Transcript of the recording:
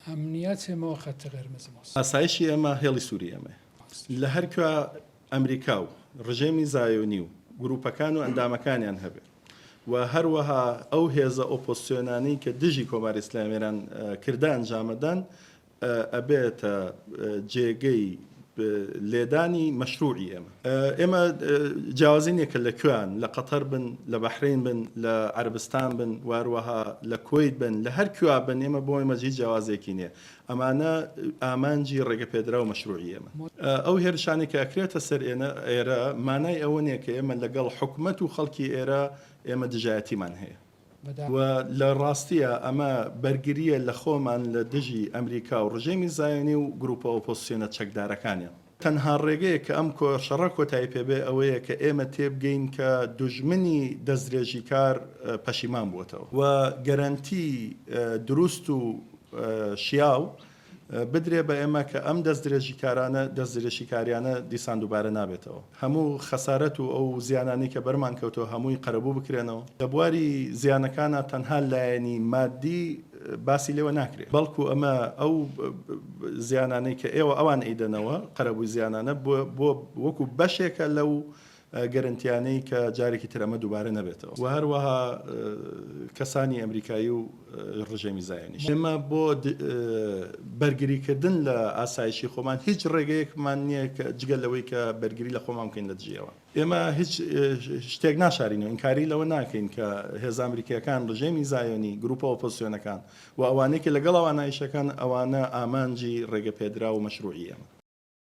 ئەمنیەتێمەوە خەتە قەرمەزمەوە ئاسایشی ئێمە هێڵی سووری ئەمە لە هەرکوێ ئەمریکا و ڕژێمی زایۆنی و گروپەکان و ئەندامەکانیان هەبێ و هەروەها ئەو هێزە ئۆپۆسیۆنانی کە دژی کۆماری ئیسلامیێران کردە ئەنجامەدان ئەبێتە جێگەی لێدانی مەشروعی ئێمە جیاوازینێکە لە کوێیان لە قەتەر بن لە بەحرین بن لە عەربستان بن واروەها لە کۆیت بن لە هەر کوێ بن ئێمە بۆ ئێمەجی جیاوازێکی نییە ئەمانە ئامانجی ڕێگەپێدرا و مەشروعی ئێمە ئەو هێرشانی کە ئەکرێتە سەر ئێرە مانای ئەوە نیە کە ئێمە لەگەڵ حکومەت و خەڵکی ئێرە ئێمە دژایەتیمان هەیە و لە ڕاستیە ئەمە بەرگریە لە خۆمان لە دژی ئەمریکا و ڕژێمی زایۆنی و گروپە ئۆپۆسیۆنە چەکدارەکانیان تەنها ڕێگەیە کە ئەم شەڕە کۆتایی پێبێ ئەوەیە کە ئێمە تێبگەین کە دوژمنی دەستدرێژی کار پەشیمان بووتەوە و گەرانتی دروست و شیاو بدرێ بە ئێمە کە ئەم دەستدرێژی کاریانە دیسان دووبارە نابێتەوە هەموو خەسارەت و ئەو زیانانی کە بەرمان کەوتەوە هەمووی قەرەبوو بکرێنەوە لە بواری زیانەکانە تەنها لایەنی مادی باسی لێوە ناکرێت بەڵکو ئەمە ئەو زیانانەی کە ئێوە ئەوان ئەیدەنەوە قەرەبووی زیانانە بۆ وەکو بەشێکە لەو گەرنتیانەی کە جارێکی تر ئەمە دووبارە نەبێتەوە و هەروەها کەسانی ئەمریکایی و ڕژێمی زایۆنی ئێمە بۆ بەرگریکردن لە ئاسایشی خۆمان هیچ ڕێگەیەکمان نییە جگەل لەوەی کە بەرگری لە خۆمان بکەین لە دژیەوە ئێمە هیچ شتێک ناشارینەوە ئینکاری لەوە ناکەین کە هێز ئەمریکیەکان ڕژێمی زایۆنی گروپە ئۆپۆسیۆنەکان و ئەوانەی کە لەگەڵ ئەوانایشەکان ئەوانە ئامانجی ڕێگەپێدرا و مەشروعی ئێمە